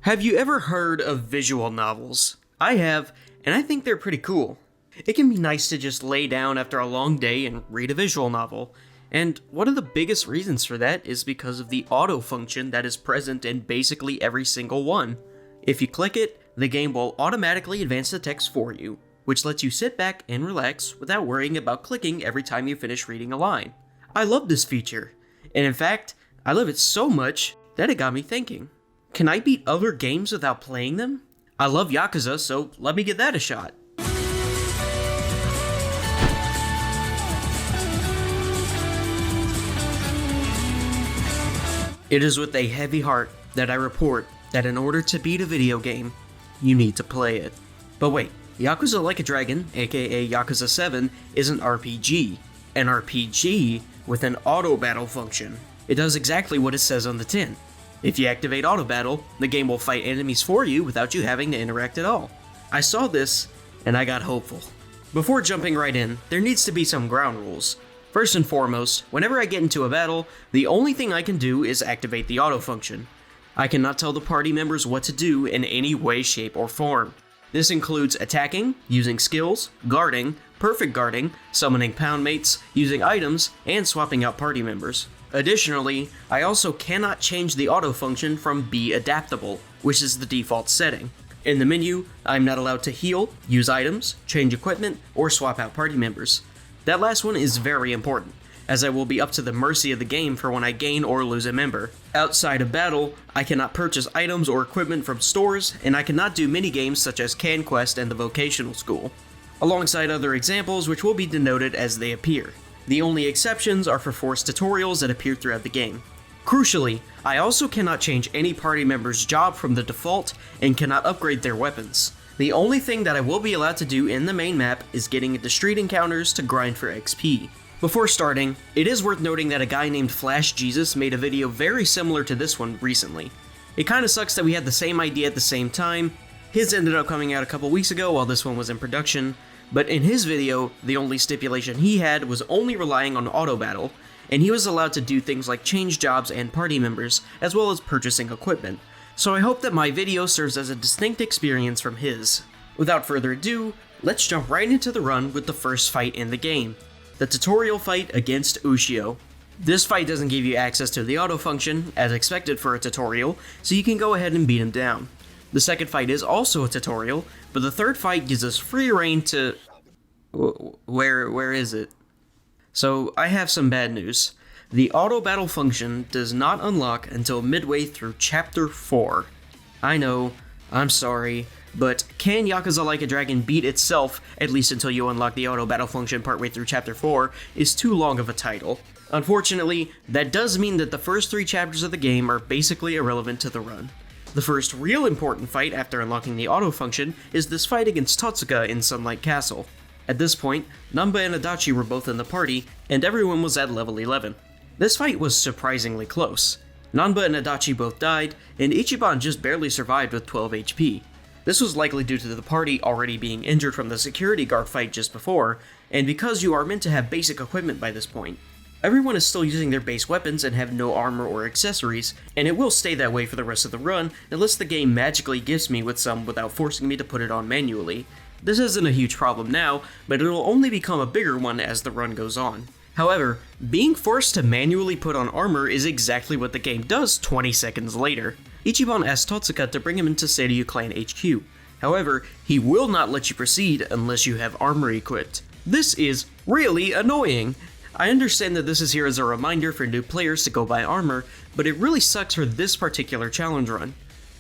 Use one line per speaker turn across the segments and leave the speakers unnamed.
Have you ever heard of visual novels? I have, and I think they're pretty cool. It can be nice to just lay down after a long day and read a visual novel, and one of the biggest reasons for that is because of the auto function that is present in basically every single one. If you click it, the game will automatically advance the text for you, which lets you sit back and relax without worrying about clicking every time you finish reading a line. I love this feature, and in fact, I love it so much that it got me thinking. Can I beat other games without playing them? I love Yakuza, so let me give that a shot. It is with a heavy heart that I report that in order to beat a video game, you need to play it. But wait, Yakuza Like a Dragon, aka Yakuza 7, is an RPG. An RPG with an auto battle function. It does exactly what it says on the tin. If you activate auto battle, the game will fight enemies for you without you having to interact at all. I saw this, and I got hopeful. Before jumping right in, there needs to be some ground rules. First and foremost, whenever I get into a battle, the only thing I can do is activate the auto function. I cannot tell the party members what to do in any way, shape, or form. This includes attacking, using skills, guarding, perfect guarding, summoning pound mates, using items, and swapping out party members. Additionally, I also cannot change the auto function from Be Adaptable, which is the default setting. In the menu, I'm not allowed to heal, use items, change equipment, or swap out party members. That last one is very important, as I will be up to the mercy of the game for when I gain or lose a member. Outside of battle, I cannot purchase items or equipment from stores, and I cannot do minigames such as Can Quest and the Vocational School, alongside other examples which will be denoted as they appear. The only exceptions are for forced tutorials that appear throughout the game. Crucially, I also cannot change any party member's job from the default and cannot upgrade their weapons. The only thing that I will be allowed to do in the main map is getting into street encounters to grind for XP. Before starting, it is worth noting that a guy named Flash Jesus made a video very similar to this one recently. It kinda sucks that we had the same idea at the same time. His ended up coming out a couple weeks ago while this one was in production, but in his video, the only stipulation he had was only relying on auto battle, and he was allowed to do things like change jobs and party members, as well as purchasing equipment. So I hope that my video serves as a distinct experience from his. Without further ado, let's jump right into the run with the first fight in the game. The tutorial fight against Ushio. This fight doesn't give you access to the auto function, as expected for a tutorial, so you can go ahead and beat him down. The second fight is also a tutorial, but the third fight gives us free reign to... Where is it? So, I have some bad news. The auto battle function does not unlock until midway through Chapter 4. I know, I'm sorry, but can Yakuza Like a Dragon beat itself, at least until you unlock the auto battle function partway through Chapter 4, is too long of a title. Unfortunately, that does mean that the first 3 chapters of the game are basically irrelevant to the run. The first real important fight after unlocking the auto function is this fight against Totsuka in Sunlight Castle. At this point, Namba and Adachi were both in the party, and everyone was at level 11. This fight was surprisingly close. Namba and Adachi both died, and Ichiban just barely survived with 12 HP. This was likely due to the party already being injured from the security guard fight just before, and because you are meant to have basic equipment by this point. Everyone is still using their base weapons and have no armor or accessories, and it will stay that way for the rest of the run unless the game magically gifts me with some without forcing me to put it on manually. This isn't a huge problem now, but it'll only become a bigger one as the run goes on. However, being forced to manually put on armor is exactly what the game does 20 seconds later. Ichiban asks Totsuka to bring him into Seiryu Clan HQ. However, he will not let you proceed unless you have armor equipped. This is really annoying. I understand that this is here as a reminder for new players to go buy armor, but it really sucks for this particular challenge run.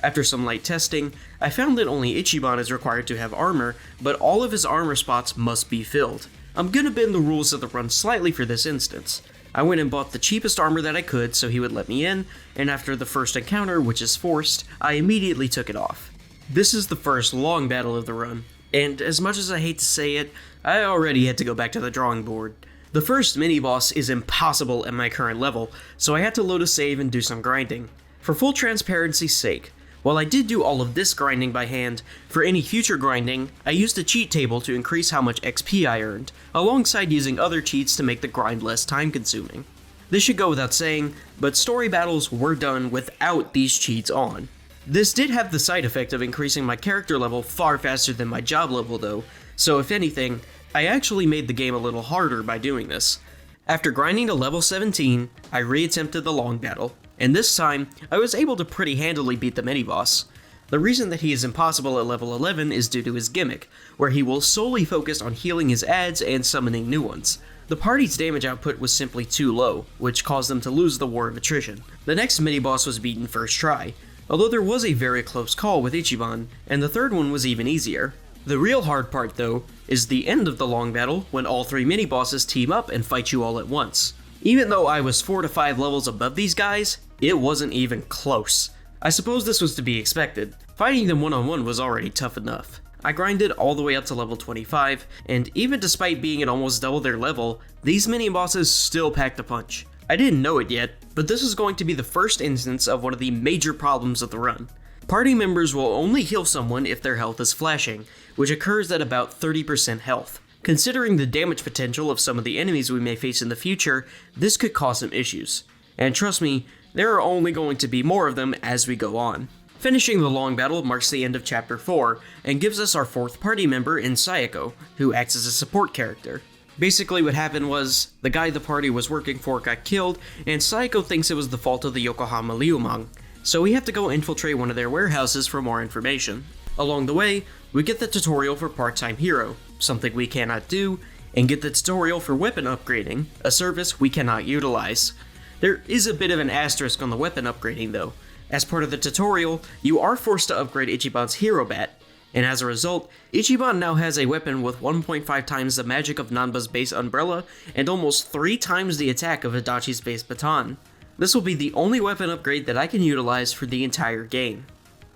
After some light testing, I found that only Ichiban is required to have armor, but all of his armor spots must be filled. I'm gonna bend the rules of the run slightly for this instance. I went and bought the cheapest armor that I could so he would let me in, and after the first encounter, which is forced, I immediately took it off. This is the first long battle of the run, and as much as I hate to say it, I already had to go back to the drawing board. The first mini-boss is impossible at my current level, so I had to load a save and do some grinding. For full transparency's sake, while I did do all of this grinding by hand, for any future grinding, I used a cheat table to increase how much XP I earned, alongside using other cheats to make the grind less time-consuming. This should go without saying, but story battles were done without these cheats on. This did have the side effect of increasing my character level far faster than my job level though, so if anything, I actually made the game a little harder by doing this. After grinding to level 17, I re-attempted the long battle, and this time, I was able to pretty handily beat the mini-boss. The reason that he is impossible at level 11 is due to his gimmick, where he will solely focus on healing his adds and summoning new ones. The party's damage output was simply too low, which caused them to lose the war of attrition. The next mini-boss was beaten first try, although there was a very close call with Ichiban, and the third one was even easier. The real hard part though, is the end of the long battle when all 3 mini-bosses team up and fight you all at once. Even though I was 4 to 5 levels above these guys, it wasn't even close. I suppose this was to be expected. Fighting them one-on-one was already tough enough. I grinded all the way up to level 25, and even despite being at almost double their level, these mini-bosses still packed a punch. I didn't know it yet, but this is going to be the first instance of one of the major problems of the run. Party members will only heal someone if their health is flashing, which occurs at about 30% health. Considering the damage potential of some of the enemies we may face in the future, this could cause some issues. And trust me, there are only going to be more of them as we go on. Finishing the long battle marks the end of Chapter 4, and gives us our 4th party member in Sayako, who acts as a support character. Basically what happened was, the guy the party was working for got killed, and Sayako thinks it was the fault of the Yokohama Liumang, so we have to go infiltrate one of their warehouses for more information. Along the way, we get the tutorial for part-time hero, something we cannot do, and get the tutorial for weapon upgrading, a service we cannot utilize. There is a bit of an asterisk on the weapon upgrading though. As part of the tutorial, you are forced to upgrade Ichiban's Hero Bat, and as a result, Ichiban now has a weapon with 1.5 times the magic of Namba's base umbrella, and almost 3 times the attack of Adachi's base baton. This will be the only weapon upgrade that I can utilize for the entire game.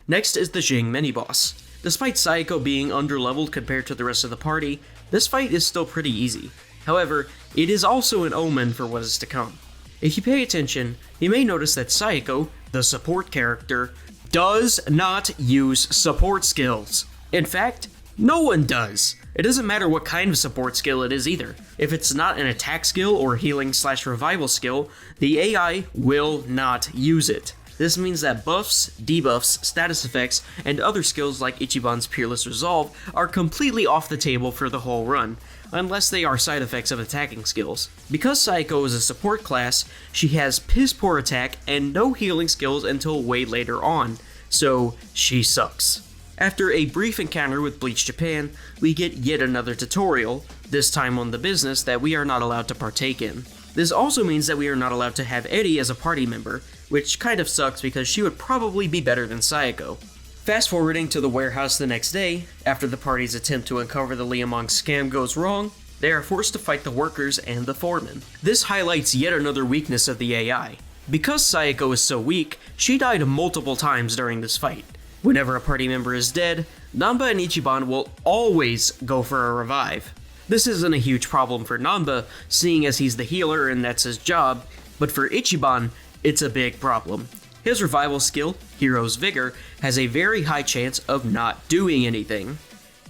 Next is the Jing mini-boss. Despite Sayako being underleveled compared to the rest of the party, this fight is still pretty easy. However, it is also an omen for what is to come. If you pay attention, you may notice that Sayako, the support character, does not use support skills. In fact, no one does. It doesn't matter what kind of support skill it is either. If it's not an attack skill or healing/revival skill, the AI will not use it. This means that buffs, debuffs, status effects, and other skills like Ichiban's Peerless Resolve are completely off the table for the whole run, unless they are side effects of attacking skills. Because Sayako is a support class, she has piss poor attack and no healing skills until way later on, so she sucks. After a brief encounter with Bleach Japan, we get yet another tutorial, this time on the business that we are not allowed to partake in. This also means that we are not allowed to have Eri as a party member, which kind of sucks because she would probably be better than Sayako. Fast forwarding to the warehouse the next day, after the party's attempt to uncover the Liumang scam goes wrong, they are forced to fight the workers and the foreman. This highlights yet another weakness of the AI. Because Sayako is so weak, she died multiple times during this fight. Whenever a party member is dead, Namba and Ichiban will always go for a revive. This isn't a huge problem for Namba, seeing as he's the healer and that's his job, but for Ichiban, it's a big problem. His revival skill, Hero's Vigor, has a very high chance of not doing anything.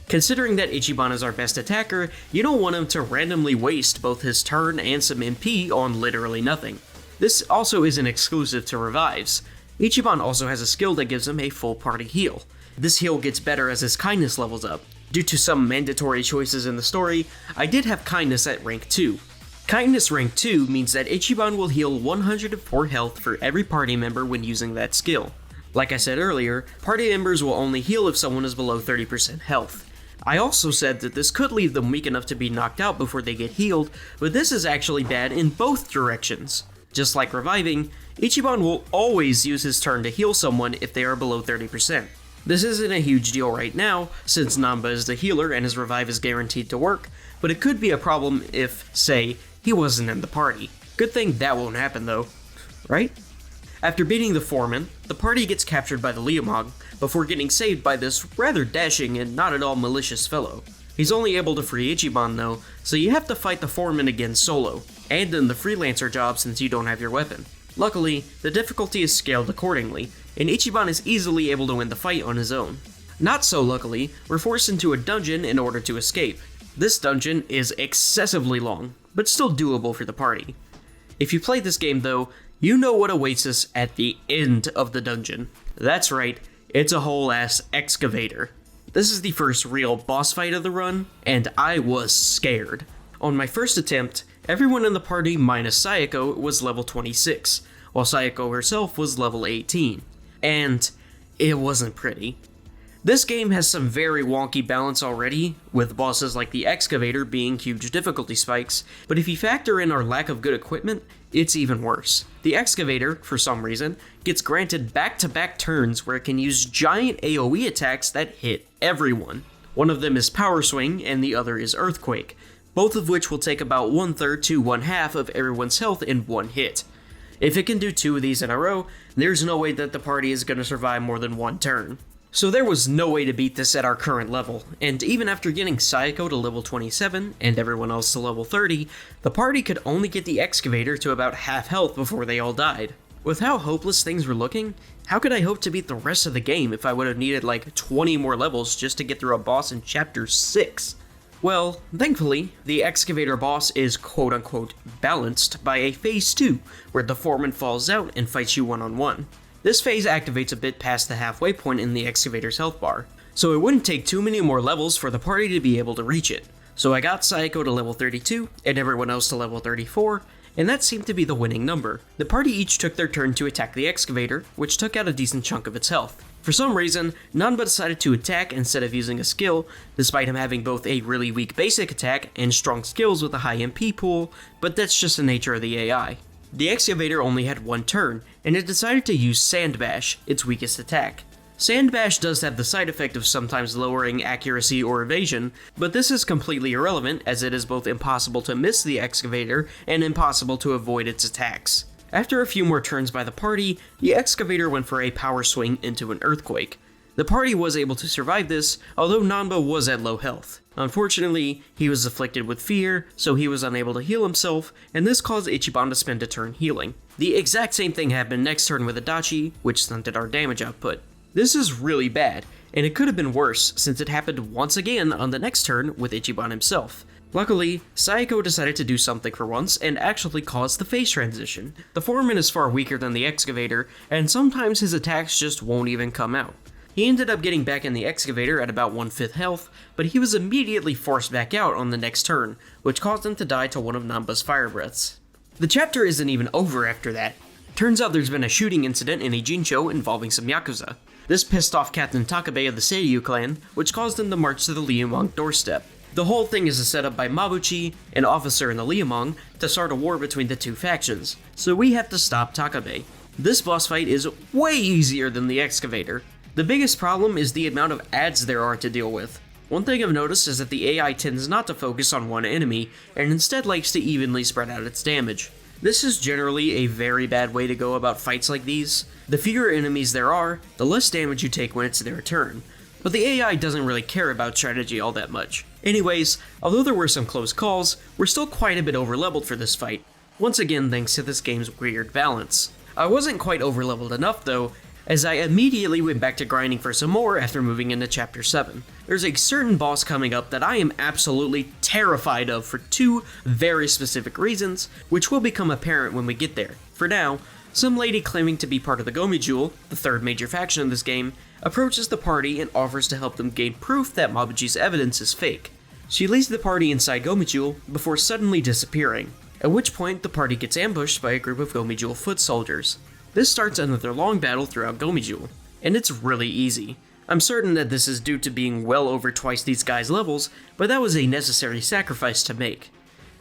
Considering that Ichiban is our best attacker, you don't want him to randomly waste both his turn and some MP on literally nothing. This also isn't exclusive to revives. Ichiban also has a skill that gives him a full party heal. This heal gets better as his kindness levels up. Due to some mandatory choices in the story, I did have kindness at rank 2. Kindness rank 2 means that Ichiban will heal 104 health for every party member when using that skill. Like I said earlier, party members will only heal if someone is below 30% health. I also said that this could leave them weak enough to be knocked out before they get healed, but this is actually bad in both directions. Just like reviving, Ichiban will always use his turn to heal someone if they are below 30%. This isn't a huge deal right now, since Namba is the healer and his revive is guaranteed to work, but it could be a problem if, say, he wasn't in the party. Good thing that won't happen though, right? After beating the foreman, the party gets captured by the Liumang, before getting saved by this rather dashing and not at all malicious fellow. He's only able to free Ichiban though, so you have to fight the foreman again solo, and in the freelancer job since you don't have your weapon. Luckily, the difficulty is scaled accordingly, and Ichiban is easily able to win the fight on his own. Not so luckily, we're forced into a dungeon in order to escape. This dungeon is excessively long, but still doable for the party. If you play this game though, you know what awaits us at the end of the dungeon. That's right, It's a whole ass excavator. This is the first real boss fight of the run, and I was scared. On my first attempt, everyone in the party minus Sayako was level 26, while Sayako herself was level 18. And it wasn't pretty. This game has some very wonky balance already, with bosses like the excavator being huge difficulty spikes, but if you factor in our lack of good equipment, it's even worse. The excavator, for some reason, gets granted back-to-back turns where it can use giant AoE attacks that hit everyone. One of them is Power Swing and the other is Earthquake, both of which will take about 1/3 to 1/2 of everyone's health in one hit. If it can do 2 of these in a row, there's no way that the party is going to survive more than 1 turn. So there was no way to beat this at our current level, and even after getting Sayako to level 27 and everyone else to level 30, the party could only get the excavator to about half health before they all died. With how hopeless things were looking, how could I hope to beat the rest of the game if I would have needed like 20 more levels just to get through a boss in chapter 6? Well, thankfully, the excavator boss is quote-unquote balanced by a phase 2, where the foreman falls out and fights you one-on-one. This phase activates a bit past the halfway point in the excavator's health bar, so it wouldn't take too many more levels for the party to be able to reach it. So I got Sayako to level 32, and everyone else to level 34, and that seemed to be the winning number. The party each took their turn to attack the excavator, which took out a decent chunk of its health. For some reason, Namba decided to attack instead of using a skill, despite him having both a really weak basic attack and strong skills with a high MP pool, but that's just the nature of the AI. The excavator only had 1 turn, and it decided to use Sand Bash, its weakest attack. Sand Bash does have the side effect of sometimes lowering accuracy or evasion, but this is completely irrelevant as it is both impossible to miss the excavator and impossible to avoid its attacks. After a few more turns by the party, the excavator went for a power swing into an earthquake. The party was able to survive this, although Namba was at low health. Unfortunately, he was afflicted with fear, so he was unable to heal himself, and this caused Ichiban to spend a turn healing. The exact same thing happened next turn with Adachi, which stunted our damage output. This is really bad, and it could have been worse since it happened once again on the next turn with Ichiban himself. Luckily, Sayako decided to do something for once and actually caused the phase transition. The foreman is far weaker than the excavator, and sometimes his attacks just won't even come out. He ended up getting back in the excavator at about 1/5 health, but he was immediately forced back out on the next turn, which caused him to die to one of Namba's fire breaths. The chapter isn't even over after that. Turns out there's been a shooting incident in a Jinsho involving some Yakuza. This pissed off Captain Takabe of the Seiryu clan, which caused him to march to the Liamong doorstep. The whole thing is a setup by Mabuchi, an officer in the Liamong, to start a war between the two factions, so we have to stop Takabe. This boss fight is way easier than the excavator. The biggest problem is the amount of ads there are to deal with. One thing I've noticed is that the AI tends not to focus on one enemy, and instead likes to evenly spread out its damage. This is generally a very bad way to go about fights like these. The fewer enemies there are, the less damage you take when it's their turn. But the AI doesn't really care about strategy all that much. Anyways, although there were some close calls, we're still quite a bit overleveled for this fight. Once again thanks to this game's weird balance. I wasn't quite overleveled enough though, as I immediately went back to grinding for some more after moving into Chapter 7. There's a certain boss coming up that I am absolutely terrified of for 2 very specific reasons, which will become apparent when we get there. For now, some lady claiming to be part of the Gomijul, the 3rd major faction in this game, approaches the party and offers to help them gain proof that Mabuchi's evidence is fake. She leads the party inside Gomijul before suddenly disappearing, at which point the party gets ambushed by a group of Gomijul foot soldiers. This starts another long battle throughout Gomijul, and it's really easy. I'm certain that this is due to being well over twice these guys' levels, but that was a necessary sacrifice to make.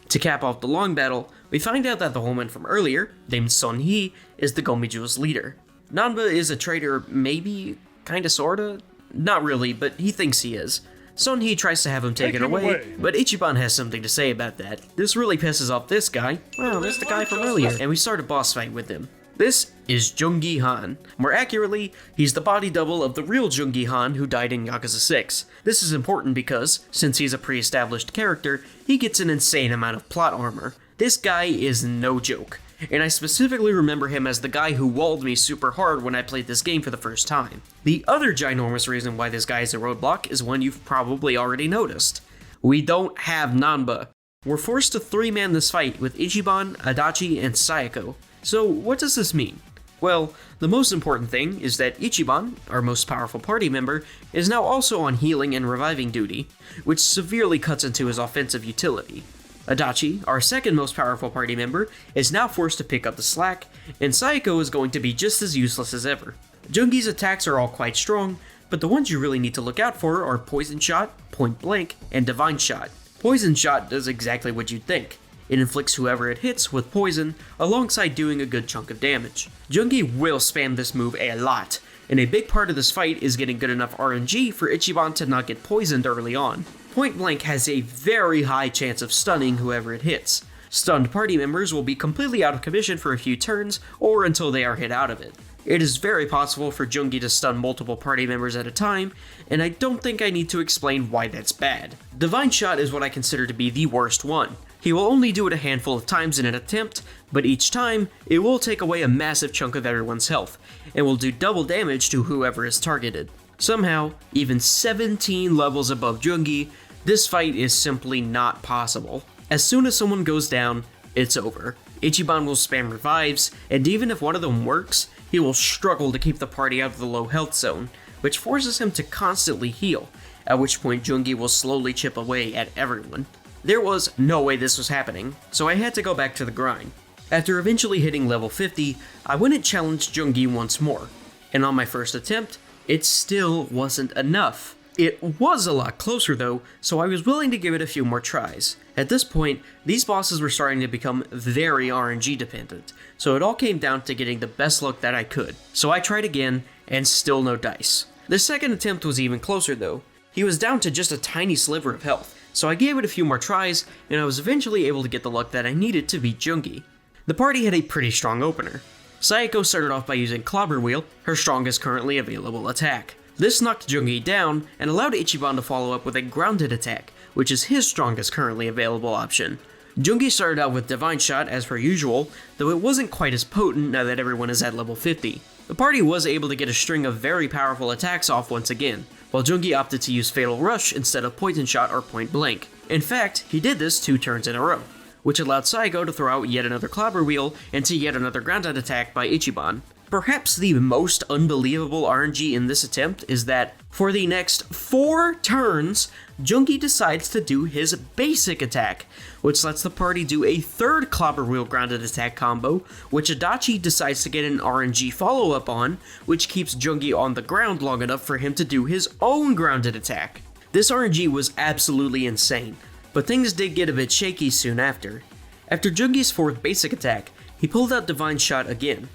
To cap off the long battle, we find out that the woman from earlier, named Son-hee, is the Gomijul's leader. Namba is a traitor, maybe? Kinda sorta? Not really, but he thinks he is. Son-hee tries to have him taken away, but Ichiban has something to say about that. This really pisses off this guy. Wow, that's the guy from earlier. And we start a boss fight with him. This is Jungi Han. More accurately, he's the body double of the real Jungi Han who died in Yakuza 6. This is important because, since he's a pre-established character, he gets an insane amount of plot armor. This guy is no joke, and I specifically remember him as the guy who walled me super hard when I played this game for the first time. The other ginormous reason why this guy is a roadblock is one you've probably already noticed. We don't have Namba. We're forced to 3-man this fight with Ichiban, Adachi, and Sayako. So what does this mean? Well, the most important thing is that Ichiban, our most powerful party member, is now also on healing and reviving duty, which severely cuts into his offensive utility. Adachi, our second most powerful party member, is now forced to pick up the slack, and Sayako is going to be just as useless as ever. Jungi's attacks are all quite strong, but the ones you really need to look out for are Poison Shot, Point Blank, and Divine Shot. Poison Shot does exactly what you'd think. It inflicts whoever it hits with poison, alongside doing a good chunk of damage. Jungi will spam this move a lot, and a big part of this fight is getting good enough RNG for Ichiban to not get poisoned early on. Point Blank has a very high chance of stunning whoever it hits. Stunned party members will be completely out of commission for a few turns, or until they are hit out of it. It is very possible for Jungi to stun multiple party members at a time, and I don't think I need to explain why that's bad. Divine Shot is what I consider to be the worst one. He will only do it a handful of times in an attempt, but each time, it will take away a massive chunk of everyone's health, and will do double damage to whoever is targeted. Somehow, even 17 levels above Jungi, this fight is simply not possible. As soon as someone goes down, it's over. Ichiban will spam revives, and even if one of them works, he will struggle to keep the party out of the low health zone, which forces him to constantly heal, at which point Jungi will slowly chip away at everyone. There was no way this was happening, so I had to go back to the grind. After eventually hitting level 50, I went and challenged Jungi once more, and on my first attempt, it still wasn't enough. It was a lot closer though, so I was willing to give it a few more tries. At this point, these bosses were starting to become very RNG dependent, so it all came down to getting the best luck that I could. So I tried again, and still no dice. The second attempt was even closer though. He was down to just a tiny sliver of health, so I gave it a few more tries, and I was eventually able to get the luck that I needed to beat Jungi. The party had a pretty strong opener. Sayako started off by using Clobber Wheel, her strongest currently available attack. This knocked Jungi down, and allowed Ichiban to follow up with a grounded attack, which is his strongest currently available option. Jungi started out with Divine Shot as per usual, though it wasn't quite as potent now that everyone is at level 50. The party was able to get a string of very powerful attacks off once again, while Jungi opted to use Fatal Rush instead of Poison Shot or Point Blank. In fact, he did this 2 turns in a row, which allowed Sayako to throw out yet another Clobber Wheel into yet another grounded attack by Ichiban. Perhaps the most unbelievable RNG in this attempt is that, for the next 4 turns, Jungi decides to do his basic attack, which lets the party do a third Clobber Wheel grounded attack combo, which Adachi decides to get an RNG follow-up on, which keeps Jungi on the ground long enough for him to do his own grounded attack. This RNG was absolutely insane, but things did get a bit shaky soon after. After Jungi's 4th basic attack, he pulled out Divine Shot again.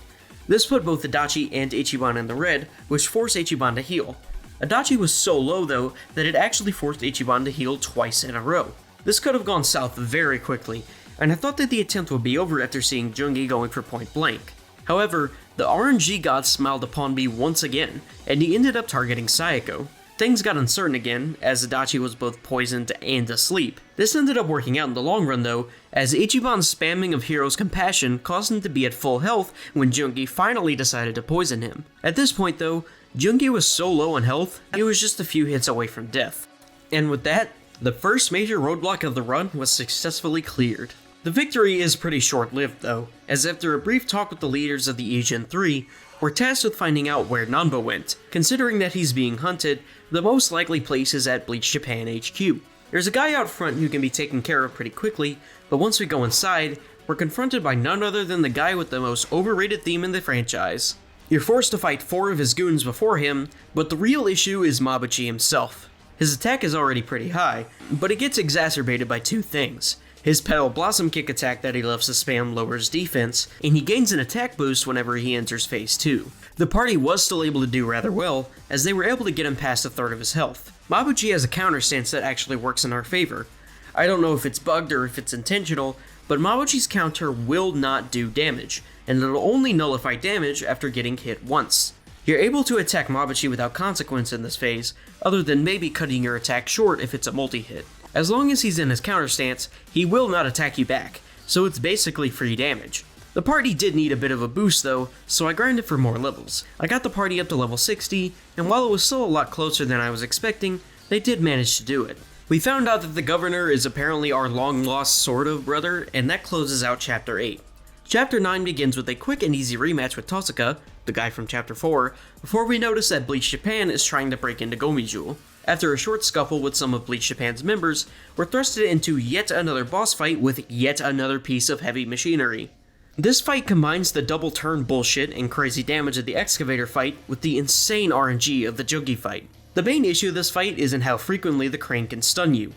This put both Adachi and Ichiban in the red, which forced Ichiban to heal. Adachi was so low though, that it actually forced Ichiban to heal twice in a row. This could have gone south very quickly, and I thought that the attempt would be over after seeing Jungi going for Point Blank. However, the RNG god smiled upon me once again, and he ended up targeting Sayako. Things got uncertain again, as Adachi was both poisoned and asleep. This ended up working out in the long run though, as Ichiban's spamming of Hero's Compassion caused him to be at full health when Jungi finally decided to poison him. At this point though, Jungi was so low on health, he was just a few hits away from death. And with that, the first major roadblock of the run was successfully cleared. The victory is pretty short-lived though, as after a brief talk with the leaders of the Asian 3, we're tasked with finding out where Namba went. Considering that he's being hunted, the most likely place is at Bleach Japan HQ. There's a guy out front who can be taken care of pretty quickly, but once we go inside, we're confronted by none other than the guy with the most overrated theme in the franchise. You're forced to fight 4 of his goons before him, but the real issue is Mabuchi himself. His attack is already pretty high, but it gets exacerbated by 2 things. His Petal Blossom Kick attack that he loves to spam lowers defense, and he gains an attack boost whenever he enters phase 2. The party was still able to do rather well, as they were able to get him past a third of his health. Mabuchi has a counter stance that actually works in our favor. I don't know if it's bugged or if it's intentional, but Mabuchi's counter will not do damage, and it'll only nullify damage after getting hit once. You're able to attack Mabuchi without consequence in this phase, other than maybe cutting your attack short if it's a multi-hit. As long as he's in his counter stance, he will not attack you back, so it's basically free damage. The party did need a bit of a boost though, so I grinded for more levels. I got the party up to level 60, and while it was still a lot closer than I was expecting, they did manage to do it. We found out that the governor is apparently our long-lost sort of brother, and that closes out chapter 8. Chapter 9 begins with a quick and easy rematch with Tosuka, the guy from Chapter 4, before we notice that Bleach Japan is trying to break into Gomijul. After a short scuffle with some of Bleach Japan's members, we're thrusted into yet another boss fight with yet another piece of heavy machinery. This fight combines the double turn bullshit and crazy damage of the excavator fight with the insane RNG of the Jogi fight. The main issue of this fight is in how frequently the crane can stun you.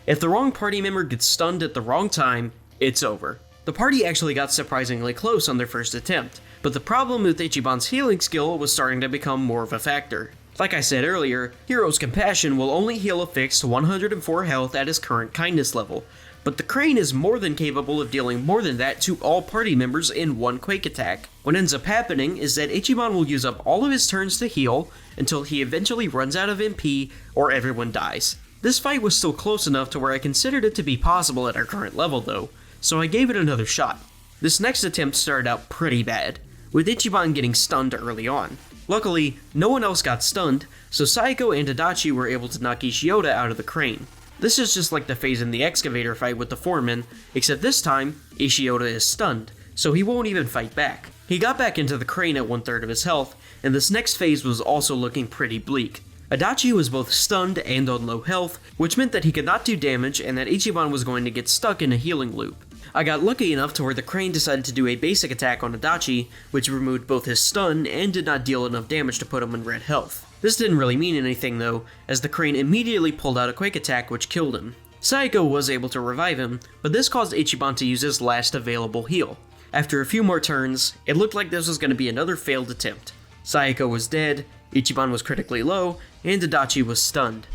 If the wrong party member gets stunned at the wrong time, it's over. The party actually got surprisingly close on their first attempt, but the problem with Ichiban's healing skill was starting to become more of a factor. Like I said earlier, Hero's Compassion will only heal a fixed 104 health at his current kindness level, but the crane is more than capable of dealing more than that to all party members in one quick attack. What ends up happening is that Ichiban will use up all of his turns to heal until he eventually runs out of MP or everyone dies. This fight was still close enough to where I considered it to be possible at our current level though, so I gave it another shot. This next attempt started out pretty bad, with Ichiban getting stunned early on. Luckily, no one else got stunned, so Saeko and Adachi were able to knock Ishioda out of the crane. This is just like the phase in the excavator fight with the foreman, except this time, Ishioda is stunned, so he won't even fight back. He got back into the crane at 1/3 of his health, and this next phase was also looking pretty bleak. Adachi was both stunned and on low health, which meant that he could not do damage and that Ichiban was going to get stuck in a healing loop. I got lucky enough to where the crane decided to do a basic attack on Adachi, which removed both his stun and did not deal enough damage to put him in red health. This didn't really mean anything though, as the crane immediately pulled out a quick attack which killed him. Saeko was able to revive him, but this caused Ichiban to use his last available heal. After a few more turns, it looked like this was going to be another failed attempt. Saeko was dead, Ichiban was critically low, and Adachi was stunned.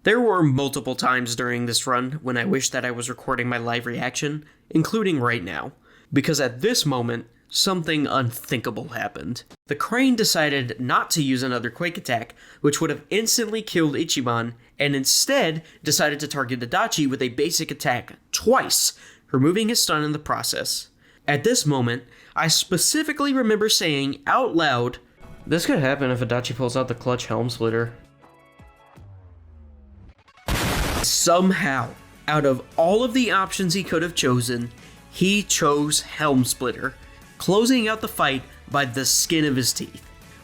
There were multiple times during this run when I wished that I was recording my live reaction, including right now, because at this moment, something unthinkable happened. The crane decided not to use another quick attack, which would have instantly killed Ichiban, and instead decided to target Adachi with a basic attack twice, removing his stun in the process. At this moment, I specifically remember saying out loud, "This could happen if Adachi pulls out the clutch helm splitter." Somehow, out of all of the options he could have chosen, he chose Helm Splitter, closing out the fight by the skin of his teeth.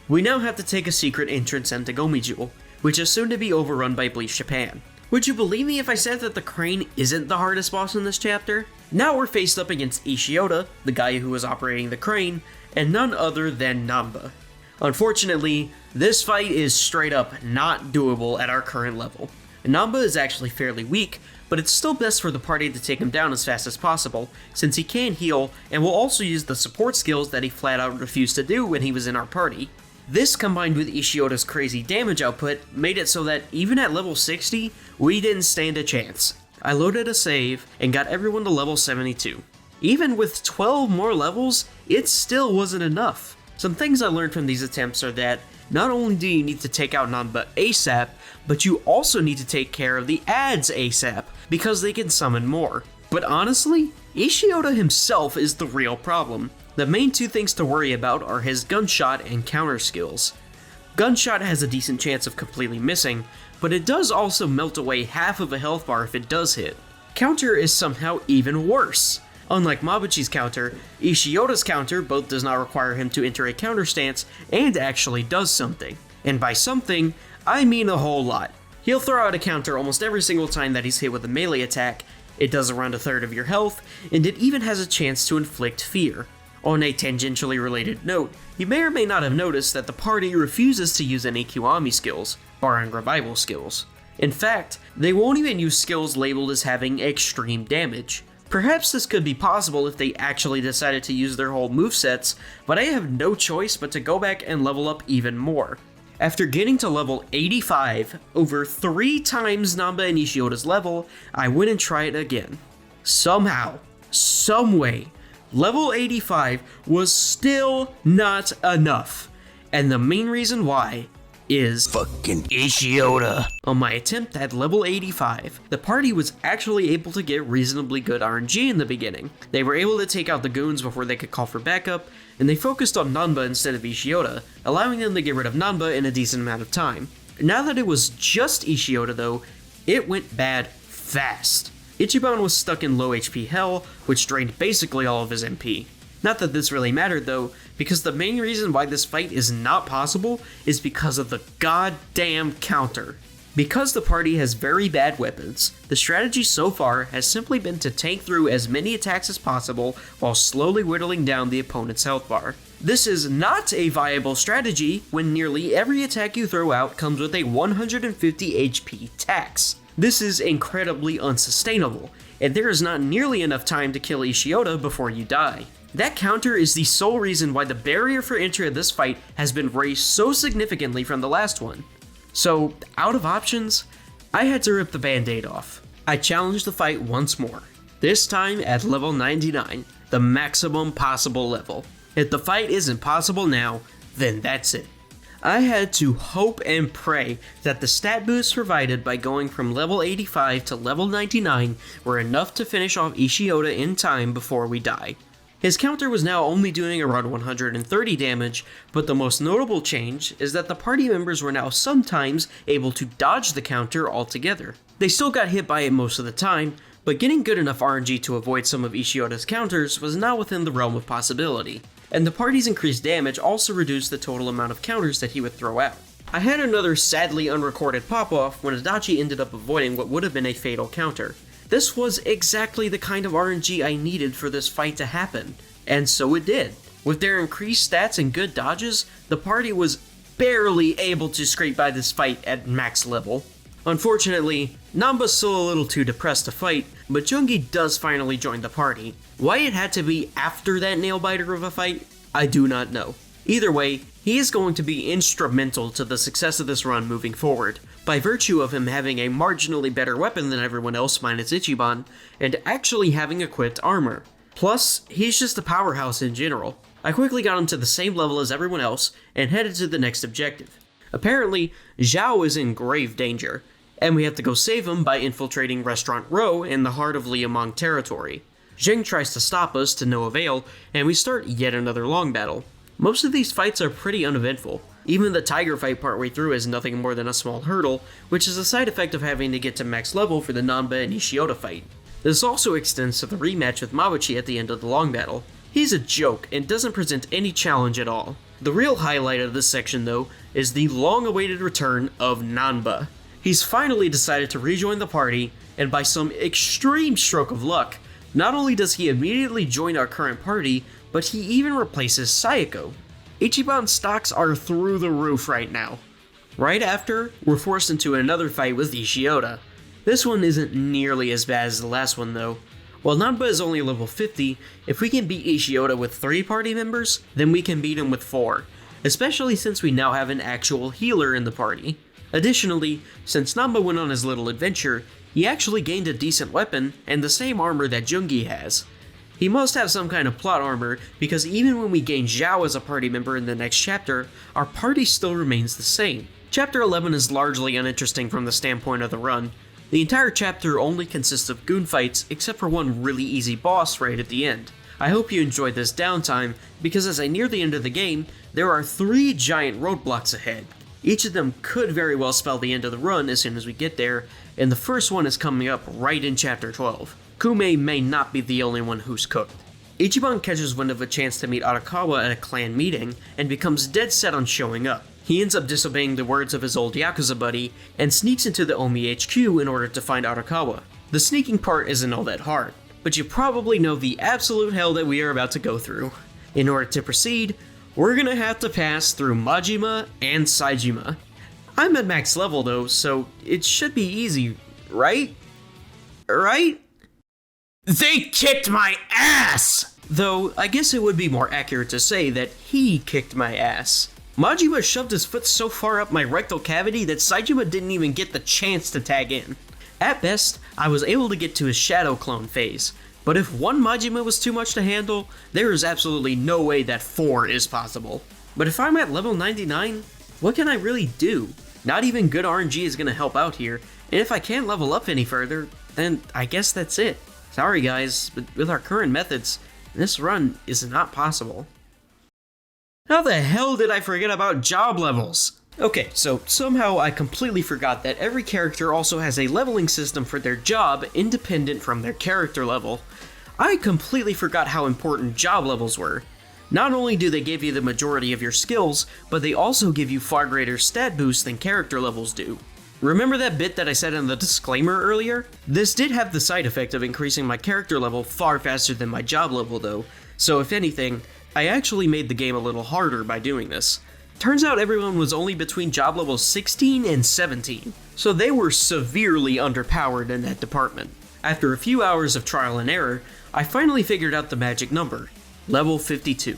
We now have to take a secret entrance into Gomijul, which is soon to be overrun by Bleach Japan. Would you believe me if I said that the crane isn't the hardest boss in this chapter? Now we're faced up against Ishioda, the guy who was operating the crane, and none other than Namba. Unfortunately, this fight is straight up not doable at our current level. Namba is actually fairly weak, but it's still best for the party to take him down as fast as possible, since he can heal and will also use the support skills that he flat out refused to do when he was in our party. This combined with Ishioda's crazy damage output made it so that even at level 60, we didn't stand a chance. I loaded a save and got everyone to level 72. Even with 12 more levels, it still wasn't enough. Some things I learned from these attempts are that not only do you need to take out Namba ASAP, but you also need to take care of the adds ASAP, because they can summon more. But honestly, Ishioda himself is the real problem. The main two things to worry about are his gunshot and counter skills. Gunshot has a decent chance of completely missing, but it does also melt away half of a health bar if it does hit. Counter is somehow even worse. Unlike Mabuchi's counter, Ishioda's counter both does not require him to enter a counter stance and actually does something. And by something, I mean a whole lot. He'll throw out a counter almost every single time that he's hit with a melee attack, it does around 1/3 of your health, and it even has a chance to inflict fear. On a tangentially related note, you may or may not have noticed that the party refuses to use any Kiwami skills, barring revival skills. In fact, they won't even use skills labeled as having extreme damage. Perhaps this could be possible if they actually decided to use their whole movesets, but I have no choice but to go back and level up even more. After getting to level 85, over 3 times Namba and Ishioda's level, I went and tried again. Somehow, someway, level 85 was still not enough, and the main reason why is fucking Ishioda. On my attempt at level 85, the party was actually able to get reasonably good RNG in the beginning. They were able to take out the goons before they could call for backup, and they focused on Namba instead of Ishioda, allowing them to get rid of Namba in a decent amount of time. Now that it was just Ishioda though, it went bad fast. Ichiban was stuck in low HP hell, which drained basically all of his MP. Not that this really mattered though, because the main reason why this fight is not possible is because of the goddamn counter. Because the party has very bad weapons, the strategy so far has simply been to tank through as many attacks as possible while slowly whittling down the opponent's health bar. This is not a viable strategy when nearly every attack you throw out comes with a 150 HP tax. This is incredibly unsustainable, and there is not nearly enough time to kill Ishiota before you die. That counter is the sole reason why the barrier for entry of this fight has been raised so significantly from the last one. So, out of options, I had to rip the band-aid off. I challenged the fight once more, this time at level 99, the maximum possible level. If the fight isn't possible now, then that's it. I had to hope and pray that the stat boosts provided by going from level 85 to level 99 were enough to finish off Ishiota in time before we die. His counter was now only doing around 130 damage, but the most notable change is that the party members were now sometimes able to dodge the counter altogether. They still got hit by it most of the time, but getting good enough RNG to avoid some of Ishiota's counters was not within the realm of possibility, and the party's increased damage also reduced the total amount of counters that he would throw out. I had another sadly unrecorded pop-off when Adachi ended up avoiding what would have been a fatal counter. This was exactly the kind of RNG I needed for this fight to happen, and so it did. With their increased stats and good dodges, the party was barely able to scrape by this fight at max level. Unfortunately, Namba's still a little too depressed to fight, but Jungi does finally join the party. Why it had to be after that nail-biter of a fight, I do not know. Either way, he is going to be instrumental to the success of this run moving forward, by virtue of him having a marginally better weapon than everyone else minus Ichiban, and actually having equipped armor. Plus, he's just a powerhouse in general. I quickly got him to the same level as everyone else, and headed to the next objective. Apparently, Zhao is in grave danger, and we have to go save him by infiltrating Restaurant Row in the heart of Liamong territory. Zheng tries to stop us to no avail, and we start yet another long battle. Most of these fights are pretty uneventful. Even the tiger fight partway through is nothing more than a small hurdle, which is a side effect of having to get to max level for the Namba and Ishiota fight. This also extends to the rematch with Mabuchi at the end of the long battle. He's a joke and doesn't present any challenge at all. The real highlight of this section though is the long-awaited return of Namba. He's finally decided to rejoin the party, and by some extreme stroke of luck, not only does he immediately join our current party, but he even replaces Sayako. Ichiban's stocks are through the roof right now. Right after, we're forced into another fight with Ishiota. This one isn't nearly as bad as the last one though. While Namba is only level 50, if we can beat Ishiota with 3 party members, then we can beat him with 4, especially since we now have an actual healer in the party. Additionally, since Namba went on his little adventure, he actually gained a decent weapon and the same armor that Jungi has. He must have some kind of plot armor, because even when we gain Zhao as a party member in the next chapter, our party still remains the same. Chapter 11 is largely uninteresting from the standpoint of the run. The entire chapter only consists of goon fights, except for one really easy boss right at the end. I hope you enjoyed this downtime, because as I near the end of the game, there are 3 giant roadblocks ahead. Each of them could very well spell the end of the run as soon as we get there, and the first one is coming up right in chapter 12. Kume may not be the only one who's cooked. Ichiban catches wind of a chance to meet Arakawa at a clan meeting, and becomes dead set on showing up. He ends up disobeying the words of his old Yakuza buddy, and sneaks into the Omi HQ in order to find Arakawa. The sneaking part isn't all that hard, but you probably know the absolute hell that we are about to go through. In order to proceed, we're gonna have to pass through Majima and Saejima. I'm at max level though, so it should be easy, right? Right? They kicked my ass! Though, I guess it would be more accurate to say that he kicked my ass. Majima shoved his foot so far up my rectal cavity that Saejima didn't even get the chance to tag in. At best, I was able to get to his shadow clone phase, but if one Majima was too much to handle, there is absolutely no way that 4 is possible. But if I'm at level 99, what can I really do? Not even good RNG is gonna help out here, and if I can't level up any further, then I guess that's it. Sorry guys, but with our current methods, this run is not possible. How the hell did I forget about job levels? Okay, so somehow I completely forgot that every character also has a leveling system for their job independent from their character level. I completely forgot how important job levels were. Not only do they give you the majority of your skills, but they also give you far greater stat boosts than character levels do. Remember that bit that I said in the disclaimer earlier? This did have the side effect of increasing my character level far faster than my job level though, so if anything, I actually made the game a little harder by doing this. Turns out everyone was only between job levels 16 and 17, so they were severely underpowered in that department. After a few hours of trial and error, I finally figured out the magic number, level 52.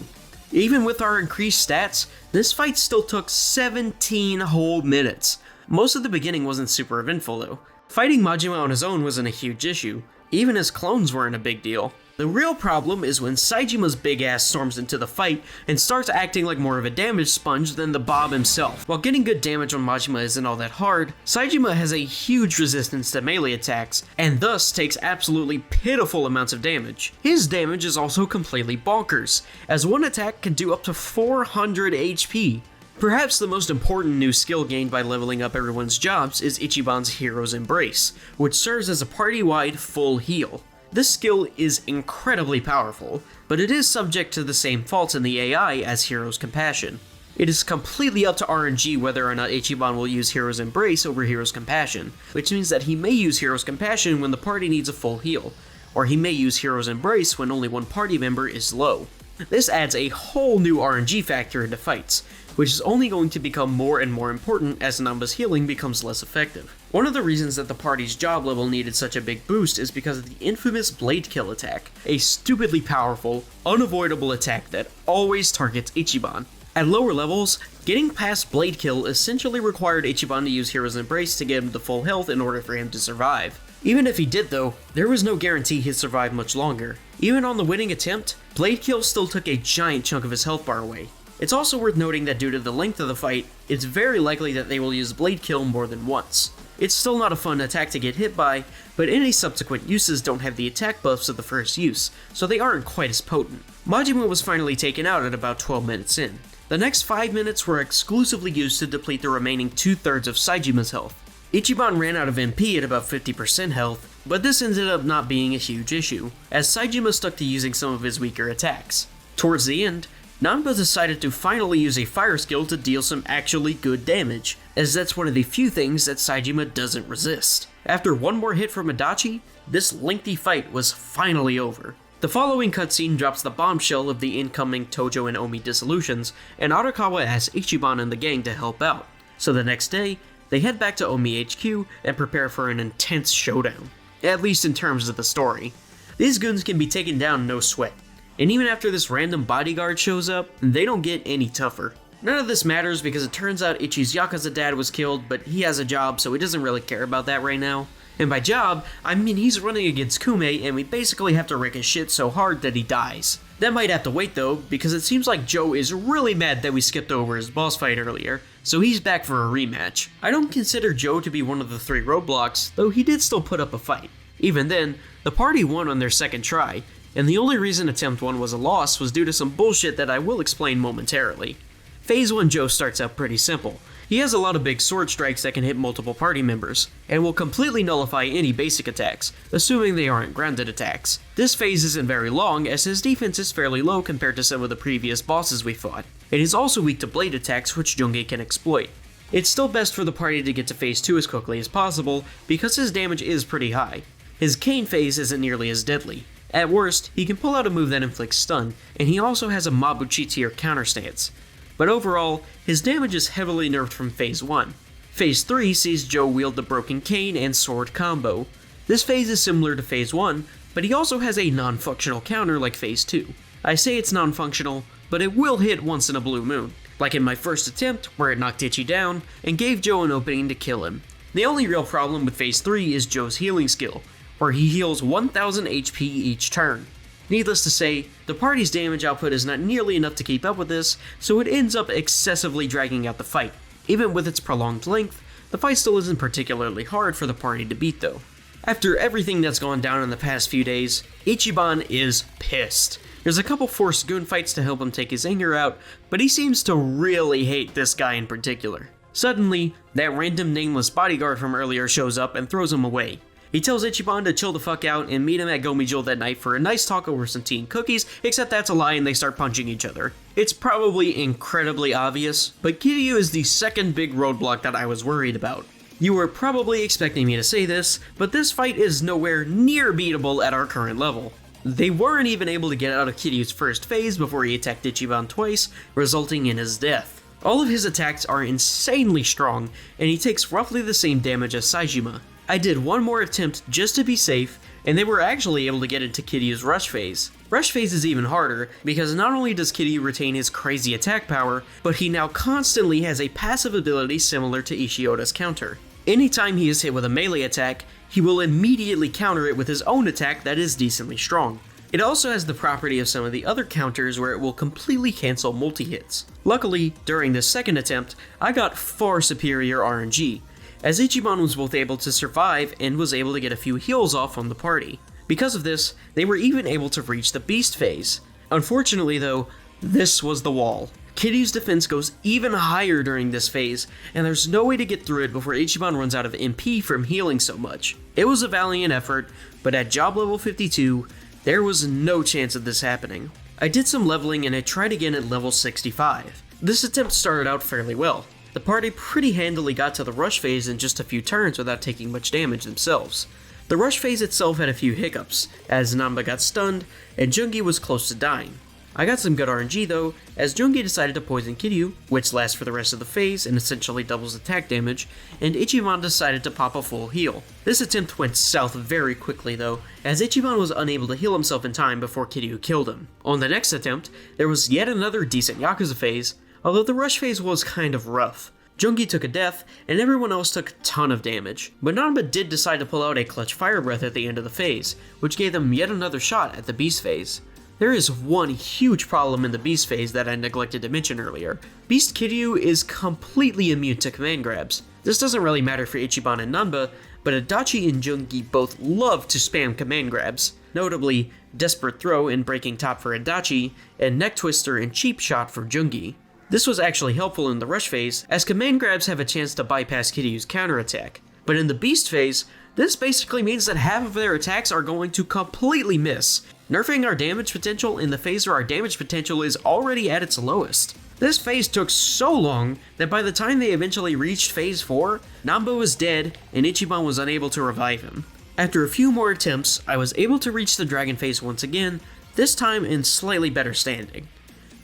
Even with our increased stats, this fight still took 17 whole minutes. Most of the beginning wasn't super eventful though. Fighting Majima on his own wasn't a huge issue, even his clones weren't a big deal. The real problem is when Saijima's big ass storms into the fight and starts acting like more of a damage sponge than the Bob himself. While getting good damage on Majima isn't all that hard, Saijima has a huge resistance to melee attacks, and thus takes absolutely pitiful amounts of damage. His damage is also completely bonkers, as one attack can do up to 400 HP. Perhaps the most important new skill gained by leveling up everyone's jobs is Ichiban's Hero's Embrace, which serves as a party-wide full heal. This skill is incredibly powerful, but it is subject to the same faults in the AI as Hero's Compassion. It is completely up to RNG whether or not Ichiban will use Hero's Embrace over Hero's Compassion, which means that he may use Hero's Compassion when the party needs a full heal, or he may use Hero's Embrace when only one party member is low. This adds a whole new RNG factor into fights, which is only going to become more and more important as Namba's healing becomes less effective. One of the reasons that the party's job level needed such a big boost is because of the infamous Blade Kill attack, a stupidly powerful, unavoidable attack that always targets Ichiban. At lower levels, getting past Blade Kill essentially required Ichiban to use Hero's Embrace to get him to full health in order for him to survive. Even if he did though, there was no guarantee he'd survive much longer. Even on the winning attempt, Blade Kill still took a giant chunk of his health bar away. It's also worth noting that due to the length of the fight, it's very likely that they will use Blade Kill more than once. It's still not a fun attack to get hit by, but any subsequent uses don't have the attack buffs of the first use, so they aren't quite as potent. Majima was finally taken out at about 12 minutes in. The next 5 minutes were exclusively used to deplete the remaining 2/3 of Saijima's health. Ichiban ran out of MP at about 50% health, but this ended up not being a huge issue, as Saijima stuck to using some of his weaker attacks. Towards the end, Namba decided to finally use a fire skill to deal some actually good damage, as that's one of the few things that Saijima doesn't resist. After one more hit from Adachi, this lengthy fight was finally over. The following cutscene drops the bombshell of the incoming Tojo and Omi dissolutions, and Arakawa asks Ichiban and the gang to help out. So the next day, they head back to Omi HQ and prepare for an intense showdown, at least in terms of the story. These goons can be taken down no sweat. And even after this random bodyguard shows up, they don't get any tougher. None of this matters because it turns out Ichi's Yakuza dad was killed, but he has a job, so he doesn't really care about that right now. And by job, I mean he's running against Kume, and we basically have to wreck his shit so hard that he dies. That might have to wait though, because it seems like Joe is really mad that we skipped over his boss fight earlier, so he's back for a rematch. I don't consider Joe to be one of the 3 roadblocks, though he did still put up a fight. Even then, the party won on their second try, and the only reason attempt 1 was a loss was due to some bullshit that I will explain momentarily. Phase 1 Joe starts out pretty simple. He has a lot of big sword strikes that can hit multiple party members, and will completely nullify any basic attacks, assuming they aren't grounded attacks. This phase isn't very long, as his defense is fairly low compared to some of the previous bosses we fought, and he's also weak to blade attacks which Junge can exploit. It's still best for the party to get to phase 2 as quickly as possible, because his damage is pretty high. His Cane phase isn't nearly as deadly. At worst, he can pull out a move that inflicts stun, and he also has a Mabuchi tier counter stance. But overall, his damage is heavily nerfed from phase 1. Phase 3 sees Joe wield the broken cane and sword combo. This phase is similar to phase 1, but he also has a non-functional counter like phase 2. I say it's non-functional, but it will hit once in a blue moon, like in my first attempt where it knocked Ichi down and gave Joe an opening to kill him. The only real problem with phase 3 is Joe's healing skill, where he heals 1000 HP each turn. Needless to say, the party's damage output is not nearly enough to keep up with this, so it ends up excessively dragging out the fight. Even with its prolonged length, the fight still isn't particularly hard for the party to beat though. After everything that's gone down in the past few days, Ichiban is pissed. There's a couple forced goon fights to help him take his anger out, but he seems to really hate this guy in particular. Suddenly, that random nameless bodyguard from earlier shows up and throws him away. He tells Ichiban to chill the fuck out and meet him at Gomijul that night for a nice talk over some tea and cookies, except that's a lie and they start punching each other. It's probably incredibly obvious, but Kiryu is the second big roadblock that I was worried about. You were probably expecting me to say this, but this fight is nowhere near beatable at our current level. They weren't even able to get out of Kiryu's first phase before he attacked Ichiban twice, resulting in his death. All of his attacks are insanely strong, and he takes roughly the same damage as Saejima. I did one more attempt just to be safe, and they were actually able to get into Kiryu's rush phase. Rush phase is even harder, because not only does Kiryu retain his crazy attack power, but he now constantly has a passive ability similar to Ishioda's counter. Anytime he is hit with a melee attack, he will immediately counter it with his own attack that is decently strong. It also has the property of some of the other counters where it will completely cancel multi-hits. Luckily, during this second attempt, I got far superior RNG, as Ichiban was both able to survive and was able to get a few heals off on the party. Because of this, they were even able to reach the beast phase. Unfortunately though, this was the wall. Kiryu's defense goes even higher during this phase, and there's no way to get through it before Ichiban runs out of MP from healing so much. It was a valiant effort, but at job level 52, there was no chance of this happening. I did some leveling and I tried again at level 65. This attempt started out fairly well. The party pretty handily got to the rush phase in just a few turns without taking much damage themselves. The rush phase itself had a few hiccups, as Namba got stunned, and Jungi was close to dying. I got some good RNG though, as Jungi decided to poison Kiryu, which lasts for the rest of the phase and essentially doubles attack damage, and Ichiban decided to pop a full heal. This attempt went south very quickly though, as Ichiban was unable to heal himself in time before Kiryu killed him. On the next attempt, there was yet another decent Yakuza phase, although the rush phase was kind of rough. Jungi took a death, and everyone else took a ton of damage, but Namba did decide to pull out a clutch fire breath at the end of the phase, which gave them yet another shot at the beast phase. There is one huge problem in the beast phase that I neglected to mention earlier. Beast Kiryu is completely immune to command grabs. This doesn't really matter for Ichiban and Namba, but Adachi and Jungi both love to spam command grabs, notably Desperate Throw and Breaking Top for Adachi, and Neck Twister and Cheap Shot for Jungi. This was actually helpful in the rush phase, as command grabs have a chance to bypass Kiryu's counterattack. But in the beast phase, this basically means that half of their attacks are going to completely miss, nerfing our damage potential in the phase where our damage potential is already at its lowest. This phase took so long that by the time they eventually reached phase 4, Namba was dead and Ichiban was unable to revive him. After a few more attempts, I was able to reach the dragon phase once again, this time in slightly better standing.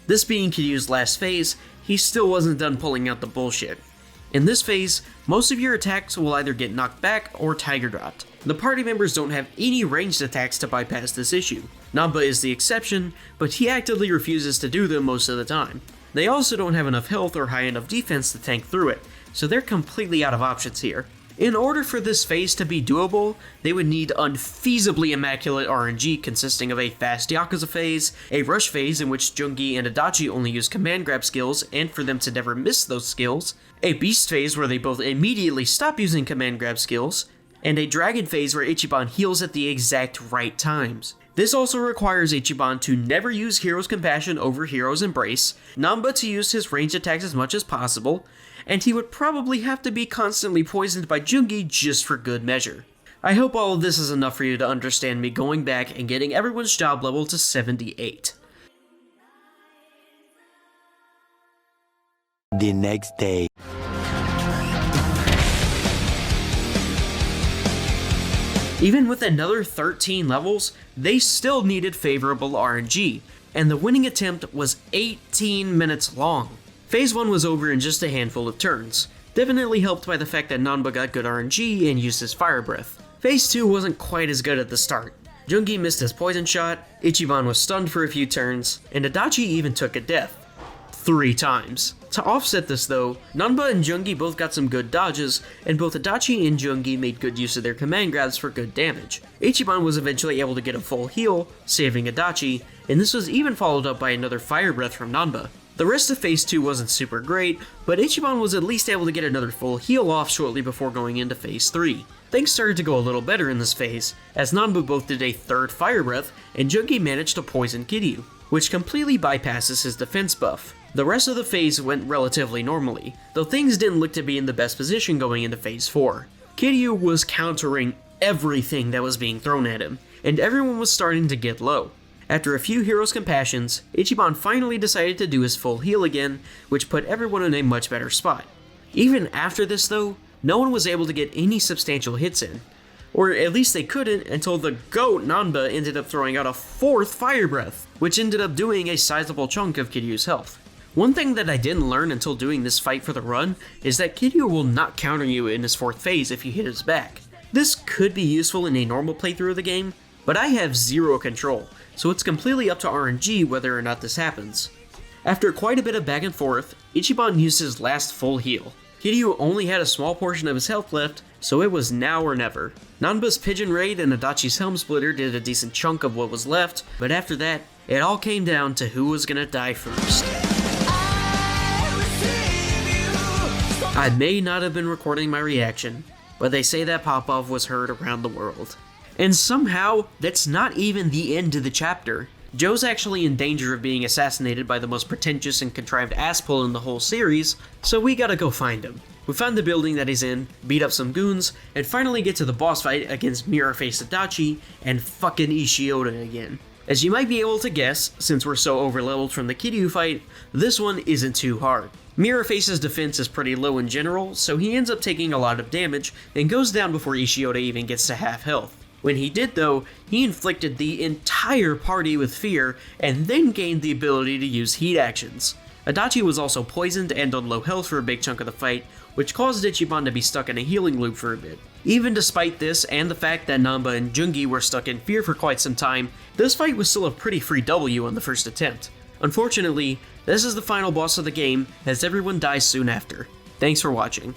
This being Kiryu's last phase, he still wasn't done pulling out the bullshit. In this phase, most of your attacks will either get knocked back or tiger dropped. The party members don't have any ranged attacks to bypass this issue. Namba is the exception, but he actively refuses to do them most of the time. They also don't have enough health or high enough defense to tank through it, so they're completely out of options here. In order for this phase to be doable, they would need unfeasibly immaculate RNG consisting of a fast Yakuza phase, a rush phase in which Jungi and Adachi only use command grab skills and for them to never miss those skills, a beast phase where they both immediately stop using command grab skills, and a dragon phase where Ichiban heals at the exact right times. This also requires Ichiban to never use Hero's Compassion over Hero's Embrace, Namba to use his ranged attacks as much as possible, and he would probably have to be constantly poisoned by Jungi just for good measure. I hope all of this is enough for you to understand me going back and getting everyone's job level to 78.
The next day.
Even with another 13 levels, they still needed favorable RNG, and the winning attempt was 18 minutes long. Phase 1 was over in just a handful of turns, definitely helped by the fact that Namba got good RNG and used his fire breath. Phase 2 wasn't quite as good at the start. Jungi missed his poison shot, Ichiban was stunned for a few turns, and Adachi even took a death. 3 times. To offset this though, Namba and Jungi both got some good dodges, and both Adachi and Jungi made good use of their command grabs for good damage. Ichiban was eventually able to get a full heal, saving Adachi, and this was even followed up by another fire breath from Namba. The rest of phase 2 wasn't super great, but Ichiban was at least able to get another full heal off shortly before going into phase 3. Things started to go a little better in this phase, as Namba both did a third fire breath, and Jungi managed to poison Kiryu, which completely bypasses his defense buff. The rest of the phase went relatively normally, though things didn't look to be in the best position going into phase 4. Kiryu was countering everything that was being thrown at him, and everyone was starting to get low. After a few hero's compassions, Ichiban finally decided to do his full heal again, which put everyone in a much better spot. Even after this though, no one was able to get any substantial hits in. Or at least they couldn't until the GOAT Namba ended up throwing out a 4th fire breath, which ended up doing a sizable chunk of Kiryu's health. One thing that I didn't learn until doing this fight for the run is that Kiryu will not counter you in his 4th phase if you hit his back. This could be useful in a normal playthrough of the game, but I have zero control, so it's completely up to RNG whether or not this happens. After quite a bit of back and forth, Ichiban used his last full heal. Kiryu only had a small portion of his health left, so it was now or never. Nanba's Pigeon Raid and Adachi's Helm Splitter did a decent chunk of what was left, but after that, it all came down to who was gonna die first. I may not have been recording my reaction, but they say that pop-off was heard around the world. And somehow, that's not even the end of the chapter. Joe's actually in danger of being assassinated by the most pretentious and contrived asspull in the whole series, so we gotta go find him. We find the building that he's in, beat up some goons, and finally get to the boss fight against Mirror-Face Adachi and fucking Ishioda again. As you might be able to guess, since we're so overleveled from the Kiryu fight, this one isn't too hard. Mirror-Face's defense is pretty low in general, so he ends up taking a lot of damage and goes down before Ishioda even gets to half health. When he did though, he inflicted the entire party with fear and then gained the ability to use heat actions. Adachi was also poisoned and on low health for a big chunk of the fight, which caused Ichiban to be stuck in a healing loop for a bit. Even despite this and the fact that Namba and Jungi were stuck in fear for quite some time, this fight was still a pretty free W on the first attempt. Unfortunately, this is the final boss of the game, as everyone dies soon after. Thanks for watching.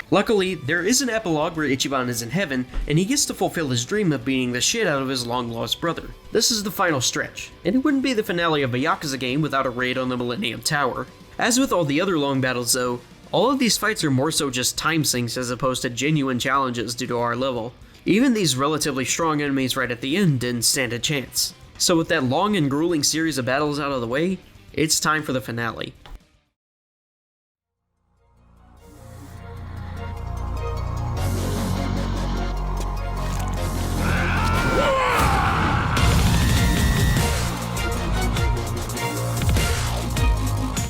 Luckily, there is an epilogue where Ichiban is in heaven, and he gets to fulfill his dream of beating the shit out of his long-lost brother. This is the final stretch, and it wouldn't be the finale of a Yakuza game without a raid on the Millennium Tower. As with all the other long battles though, all of these fights are more so just time sinks as opposed to genuine challenges due to our level. Even these relatively strong enemies right at the end didn't stand a chance. So with that long and grueling series of battles out of the way, it's time for the finale.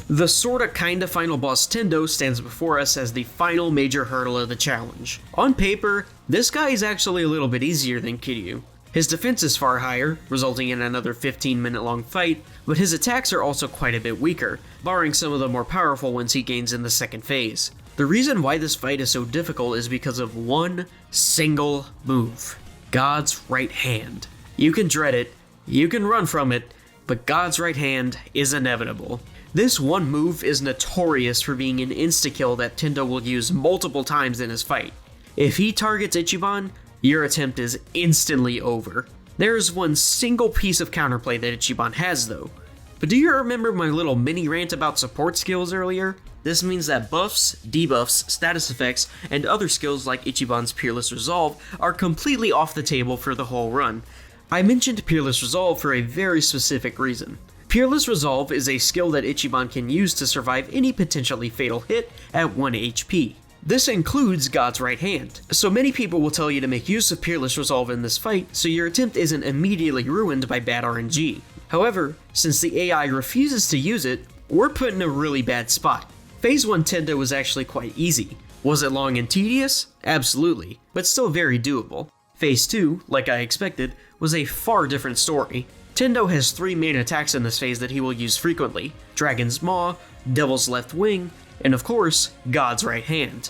The sorta kinda final boss Tendo stands before us as the final major hurdle of the challenge. On paper, this guy is actually a little bit easier than Kiryu. His defense is far higher, resulting in another 15-minute long fight, but his attacks are also quite a bit weaker, barring some of the more powerful ones he gains in the second phase. The reason why this fight is so difficult is because of one single move: God's right hand. You can dread it, you can run from it, but God's right hand is inevitable. This one move is notorious for being an insta-kill that Tendo will use multiple times in his fight. If he targets Ichiban, your attempt is instantly over. There is one single piece of counterplay that Ichiban has though. But do you remember my little mini rant about support skills earlier? This means that buffs, debuffs, status effects, and other skills like Ichiban's Peerless Resolve are completely off the table for the whole run. I mentioned Peerless Resolve for a very specific reason. Peerless Resolve is a skill that Ichiban can use to survive any potentially fatal hit at 1 HP. This includes God's right hand, so many people will tell you to make use of Peerless Resolve in this fight so your attempt isn't immediately ruined by bad RNG. However, since the AI refuses to use it, we're put in a really bad spot. Phase 1 Tendo was actually quite easy. Was it long and tedious? Absolutely, but still very doable. Phase 2, like I expected, was a far different story. Tendo has 3 main attacks in this phase that he will use frequently: Dragon's Maw, Devil's Left Wing, and of course, God's Right Hand.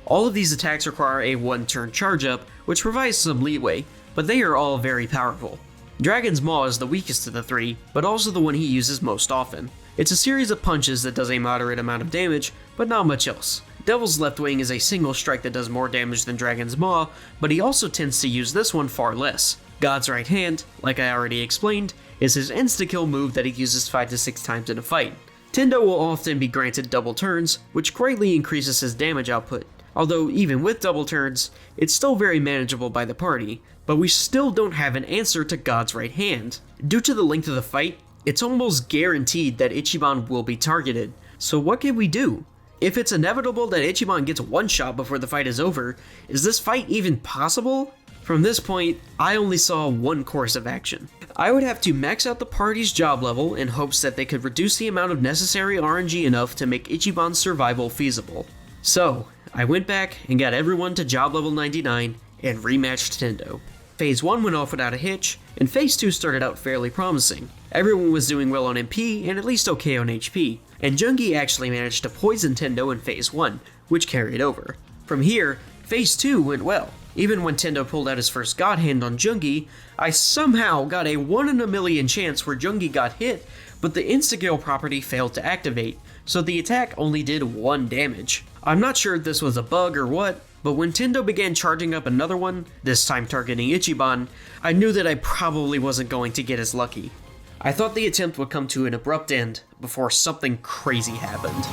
All of these attacks require a 1-turn charge up, which provides some leeway, but they are all very powerful. Dragon's Maw is the weakest of the 3, but also the one he uses most often. It's a series of punches that does a moderate amount of damage, but not much else. Devil's Left Wing is a single strike that does more damage than Dragon's Maw, but he also tends to use this one far less. God's Right Hand, like I already explained, is his insta-kill move that he uses 5 to 6 times in a fight. Tendo will often be granted double turns, which greatly increases his damage output. Although even with double turns, it's still very manageable by the party, but we still don't have an answer to God's Right Hand. Due to the length of the fight, it's almost guaranteed that Ichiban will be targeted. So what can we do? If it's inevitable that Ichiban gets one shot before the fight is over, is this fight even possible? From this point, I only saw one course of action. I would have to max out the party's job level in hopes that they could reduce the amount of necessary RNG enough to make Ichiban's survival feasible. So, I went back and got everyone to job level 99 and rematched Tendo. Phase 1 went off without a hitch, and Phase 2 started out fairly promising. Everyone was doing well on MP and at least okay on HP, and Jungi actually managed to poison Tendo in Phase 1, which carried over. From here, Phase 2 went well. Even when Tendo pulled out his first God Hand on Jungi, I somehow got a 1 in a million chance where Jungi got hit, but the Insta-Kill property failed to activate, so the attack only did 1 damage. I'm not sure if this was a bug or what, but when Tendo began charging up another one, this time targeting Ichiban, I knew that I probably wasn't going to get as lucky. I thought the attempt would come to an abrupt end before something crazy happened.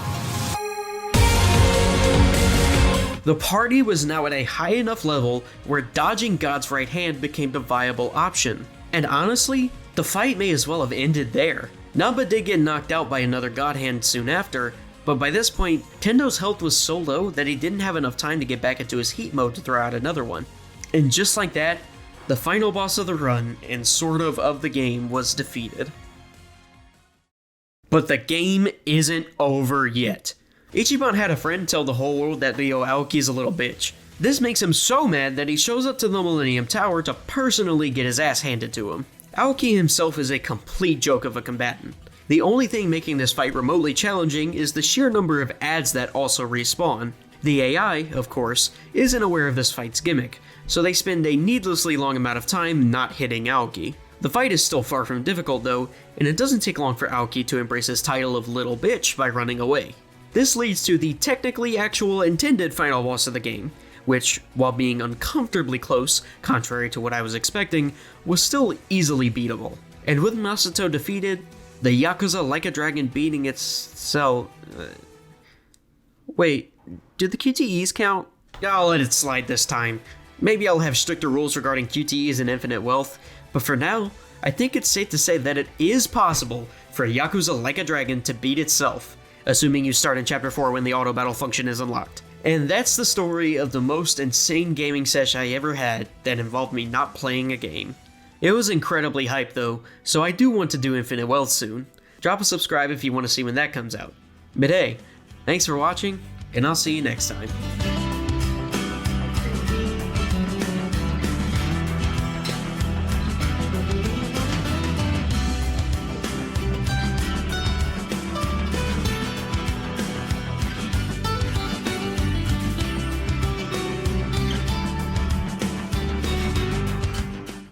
The party was now at a high enough level where dodging God's right hand became the viable option. And honestly, the fight may as well have ended there. Namba did get knocked out by another God Hand soon after, but by this point, Tendo's health was so low that he didn't have enough time to get back into his heat mode to throw out another one. And just like that, the final boss of the run, and sort of the game, was defeated. But the game isn't over yet. Ichiban had a friend tell the whole world that Leo Aoki's a little bitch. This makes him so mad that he shows up to the Millennium Tower to personally get his ass handed to him. Aoki himself is a complete joke of a combatant. The only thing making this fight remotely challenging is the sheer number of adds that also respawn. The AI, of course, isn't aware of this fight's gimmick, so they spend a needlessly long amount of time not hitting Aoki. The fight is still far from difficult though, and it doesn't take long for Aoki to embrace his title of Little Bitch by running away. This leads to the technically actual intended final boss of the game, which, while being uncomfortably close, contrary to what I was expecting, was still easily beatable. And with Masato defeated, the Yakuza like a dragon beating itself... Wait, did the QTEs count? I'll let it slide this time. Maybe I'll have stricter rules regarding QTEs and infinite wealth, but for now, I think it's safe to say that it is possible for Yakuza like a dragon to beat itself, assuming you start in Chapter 4 when the auto battle function is unlocked. And that's the story of the most insane gaming sesh I ever had that involved me not playing a game. It was incredibly hype though, so I do want to do Infinite Wealth soon. Drop a subscribe if you want to see when that comes out. But hey, thanks for watching, and I'll see you next time.